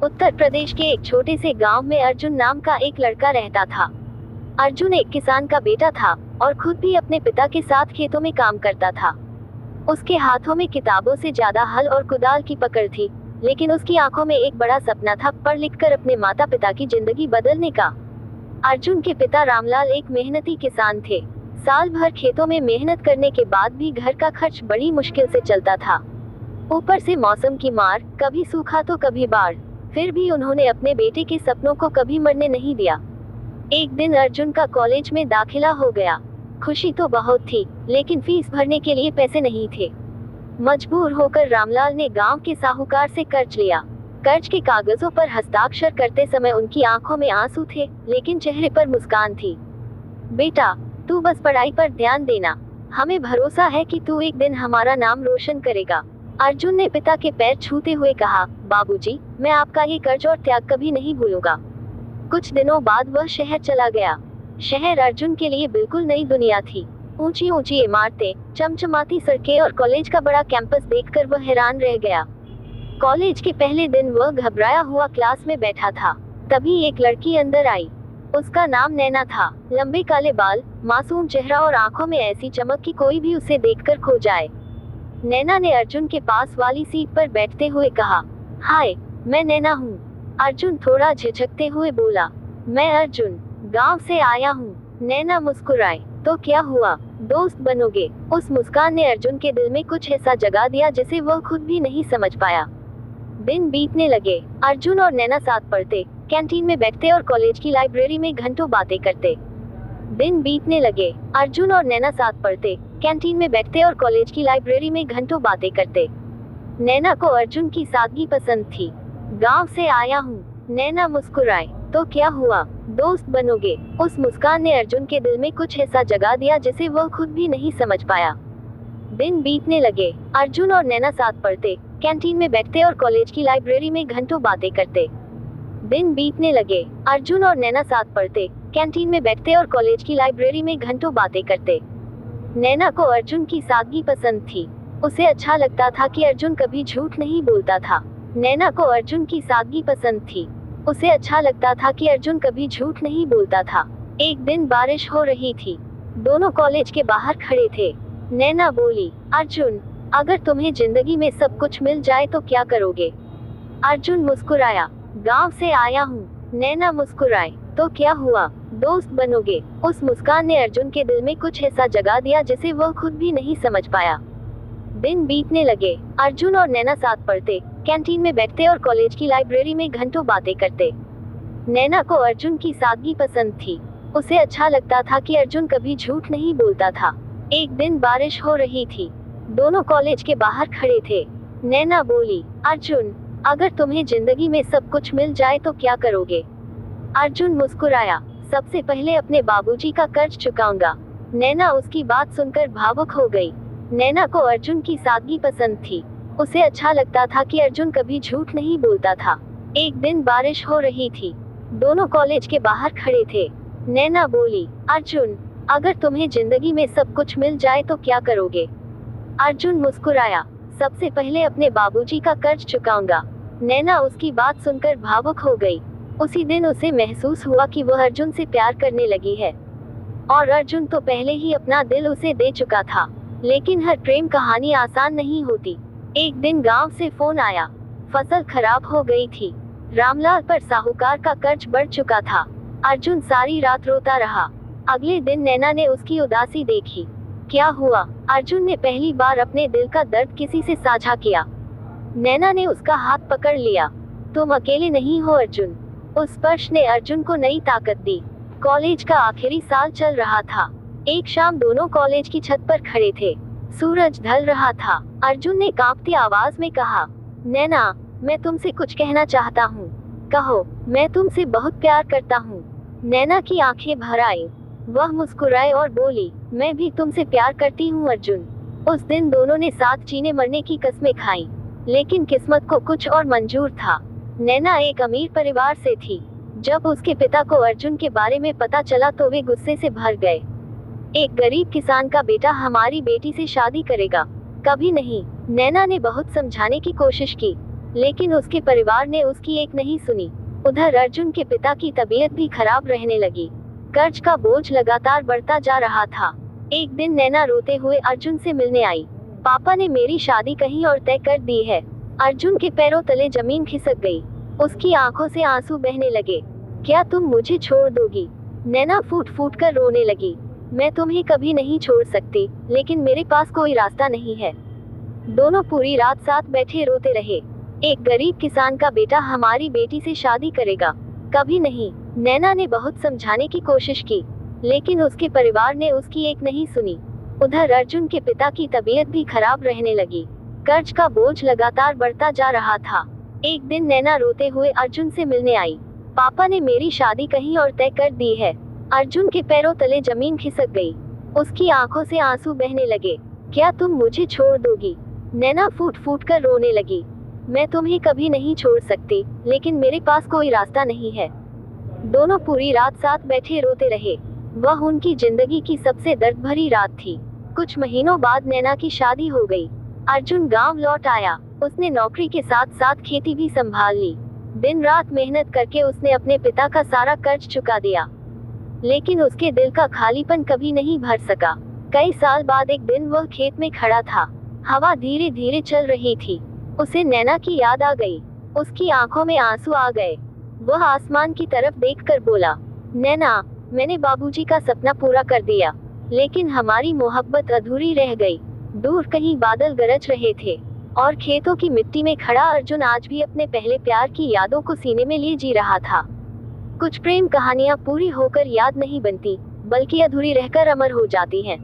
उत्तर प्रदेश के एक छोटे से गांव में अर्जुन नाम का एक लड़का रहता था। अर्जुन एक किसान का बेटा था और खुद भी अपने पिता के साथ खेतों में काम करता था। उसके हाथों में किताबों से ज्यादा हल और कुदाल की पकड़ थी, लेकिन उसकी आंखों में एक बड़ा सपना था, पढ़ लिख कर अपने माता पिता की जिंदगी बदलने का। अर्जुन के पिता रामलाल एक मेहनती किसान थे। साल भर खेतों में मेहनत करने के बाद भी घर का खर्च बड़ी मुश्किल से चलता था। ऊपर से मौसम की मार, कभी सूखा तो कभी बाढ़। फिर भी उन्होंने अपने बेटे के सपनों को कभी मरने नहीं दिया। एक दिन अर्जुन का कॉलेज में दाखिला हो गया। खुशी तो बहुत थी, लेकिन फीस भरने के लिए पैसे नहीं थे। मजबूर होकर रामलाल ने गांव के साहूकार से कर्ज लिया। कर्ज के कागजों पर हस्ताक्षर करते समय उनकी आंखों में आंसू थे, लेकिन चेहरे पर मुस्कान थी। बेटा, तू बस पढ़ाई पर ध्यान देना, हमें भरोसा है कि तू एक दिन हमारा नाम रोशन करेगा। अर्जुन ने पिता के पैर छूते हुए कहा, बाबूजी, मैं आपका ये कर्ज और त्याग कभी नहीं भूलूंगा। कुछ दिनों बाद वह शहर चला गया। शहर अर्जुन के लिए बिल्कुल नई दुनिया थी। ऊंची ऊंची इमारतें, चमचमाती सड़कें और कॉलेज का बड़ा कैंपस देखकर वह हैरान रह गया। कॉलेज के पहले दिन वह घबराया हुआ क्लास में बैठा था। तभी एक लड़की अंदर आई। उसका नाम नैना था। लंबे काले बाल, मासूम चेहरा और आंखों में ऐसी चमक कि कोई भी उसे देखकर खो जाए। नैना ने अर्जुन के पास वाली सीट पर बैठते हुए कहा, हाय, मैं नैना हूँ। अर्जुन थोड़ा झिझकते हुए बोला, मैं अर्जुन, गांव से आया हूँ। नैना मुस्कुराई, तो क्या हुआ, दोस्त बनोगे? उस मुस्कान ने अर्जुन के दिल में कुछ ऐसा जगा दिया जिसे वह खुद भी नहीं समझ पाया। दिन बीतने लगे। अर्जुन और नैना साथ पढ़ते, कैंटीन में बैठते और कॉलेज की लाइब्रेरी में घंटों बातें करते। दिन बीतने लगे। अर्जुन और नैना साथ पढ़ते, कैंटीन में बैठते और कॉलेज की लाइब्रेरी में घंटों बातें करते। नैना को अर्जुन की सादगी पसंद थी। गांव से आया हूँ। नैना मुस्कुराई, तो क्या हुआ, दोस्त बनोगे? उस मुस्कान ने अर्जुन के दिल में कुछ ऐसा जगा दिया जिसे वह खुद भी नहीं समझ पाया। दिन बीतने लगे। अर्जुन और नैना साथ पढ़ते, कैंटीन में बैठते और कॉलेज की लाइब्रेरी में घंटों बातें करते। दिन बीतने लगे। अर्जुन और नैना साथ पढ़ते, कैंटीन में बैठते और कॉलेज की लाइब्रेरी में घंटों बातें करते। नैना को अर्जुन की सादगी पसंद थी। उसे अच्छा लगता था कि अर्जुन कभी झूठ नहीं बोलता था। नैना को अर्जुन की सादगी पसंद थी। उसे अच्छा लगता था कि अर्जुन कभी झूठ नहीं बोलता था। एक दिन बारिश हो रही थी। दोनों कॉलेज के बाहर खड़े थे। नैना बोली, अर्जुन, अगर तुम्हें जिंदगी में सब कुछ मिल जाए तो क्या करोगे? अर्जुन मुस्कुराया, गांव से आया हूँ। नैना मुस्कुराई, तो क्या हुआ, दोस्त बनोगे? उस मुस्कान ने अर्जुन के दिल में कुछ ऐसा जगा दिया जिसे वह खुद भी नहीं समझ पाया। दिन बीतने लगे। अर्जुन और नैना साथ पढ़ते, कैंटीन में बैठते और कॉलेज की लाइब्रेरी में घंटों बातें करते। नैना को अर्जुन की सादगी पसंद थी। उसे अच्छा लगता था कि अर्जुन कभी झूठ नहीं बोलता था। एक दिन बारिश हो रही थी। दोनों कॉलेज के बाहर खड़े थे। नैना बोली, अर्जुन, अगर तुम्हें जिंदगी में सब कुछ मिल जाए तो क्या करोगे? अर्जुन मुस्कुराया, सबसे पहले अपने बाबूजी का कर्ज चुकाऊंगा। नैना उसकी बात सुनकर भावुक हो गई। नैना को अर्जुन की सादगी पसंद थी। उसे अच्छा लगता था कि अर्जुन कभी झूठ नहीं बोलता था। एक दिन बारिश हो रही थी। दोनों कॉलेज के बाहर खड़े थे। नैना बोली, अर्जुन, अगर तुम्हें जिंदगी में सब कुछ मिल जाए तो क्या करोगे? अर्जुन मुस्कुराया, सबसे पहले अपने बाबूजी का कर्ज चुकाऊंगा। नैना उसकी बात सुनकर भावुक हो गई। उसी दिन उसे महसूस हुआ कि वह अर्जुन से प्यार करने लगी है, और अर्जुन तो पहले ही अपना दिल उसे दे चुका था। लेकिन हर प्रेम कहानी आसान नहीं होती। एक दिन गांव से फोन आया। फसल खराब हो गई थी। रामलाल पर साहूकार का कर्ज बढ़ चुका था। अर्जुन सारी रात रोता रहा। अगले दिन नैना ने उसकी उदासी देखी। क्या हुआ? अर्जुन ने पहली बार अपने दिल का दर्द किसी से साझा किया। नैना ने उसका हाथ पकड़ लिया। तुम अकेले नहीं हो अर्जुन। उस स्पर्श ने अर्जुन को नई ताकत दी। कॉलेज का आखिरी साल चल रहा था। एक शाम दोनों कॉलेज की छत पर खड़े थे। सूरज ढल रहा था। अर्जुन ने कांपती आवाज में कहा, नैना, मैं तुमसे कुछ कहना चाहता हूँ। कहो, मैं तुमसे बहुत प्यार करता हूँ। नैना की आंखें भर आई। वह मुस्कुराई और बोली, मैं भी तुमसे प्यार करती हूँ अर्जुन। उस दिन दोनों ने साथ जीने मरने की कस्में खाई। लेकिन किस्मत को कुछ और मंजूर था। नैना एक अमीर परिवार से थी। जब उसके पिता को अर्जुन के बारे में पता चला तो वे गुस्से से भर गए। एक गरीब किसान का बेटा हमारी बेटी से शादी करेगा? कभी नहीं। नैना ने बहुत समझाने की कोशिश की, लेकिन उसके परिवार ने उसकी एक नहीं सुनी। उधर अर्जुन के पिता की तबीयत भी खराब रहने लगी। कर्ज का बोझ लगातार बढ़ता जा रहा था। एक दिन नैना रोते हुए अर्जुन से मिलने आई। पापा ने मेरी शादी कहीं और तय कर दी है। अर्जुन के पैरों तले जमीन खिसक गई। उसकी आंखों से आंसू बहने लगे। क्या तुम मुझे छोड़ दोगी? नैना फूट फूट कर रोने लगी। मैं तुम्हें कभी नहीं छोड़ सकती, लेकिन मेरे पास कोई रास्ता नहीं है। दोनों पूरी रात साथ बैठे रोते रहे। एक गरीब किसान का बेटा हमारी बेटी से शादी करेगा? कभी नहीं। नैना ने बहुत समझाने की कोशिश की, लेकिन उसके परिवार ने उसकी एक नहीं सुनी। उधर अर्जुन के पिता की तबीयत भी खराब रहने लगी। कर्ज का बोझ लगातार बढ़ता जा रहा था। एक दिन नैना रोते हुए अर्जुन से मिलने आई। पापा ने मेरी शादी कहीं और तय कर दी है। अर्जुन के पैरों तले जमीन खिसक गई। उसकी आंखों से आंसू बहने लगे। क्या तुम मुझे छोड़ दोगी? नैना फूट फूट कर रोने लगी। मैं तुम्हें कभी नहीं छोड़ सकती, लेकिन मेरे पास कोई रास्ता नहीं है। दोनों पूरी रात साथ बैठे रोते रहे। वह उनकी जिंदगी की सबसे दर्द भरी रात थी। कुछ महीनों बाद नैना की शादी हो गई। अर्जुन गांव लौट आया। उसने नौकरी के साथ साथ खेती भी संभाल ली। दिन रात मेहनत करके उसने अपने पिता का सारा कर्ज चुका दिया, लेकिन उसके दिल का खालीपन कभी नहीं भर सका। कई साल बाद एक दिन वह खेत में खड़ा था। हवा धीरे धीरे चल रही थी। उसे नैना की याद आ गई। उसकी आंखों में आंसू आ गए। वह आसमान की तरफ देखकर बोला, नैना, मैंने बाबूजी का सपना पूरा कर दिया, लेकिन हमारी मोहब्बत अधूरी रह गई। दूर कहीं बादल गरज रहे थे, और खेतों की मिट्टी में खड़ा अर्जुन आज भी अपने पहले प्यार की यादों को सीने में लिए जी रहा था। कुछ प्रेम कहानियां पूरी होकर याद नहीं बनती, बल्कि अधूरी रहकर अमर हो जाती हैं।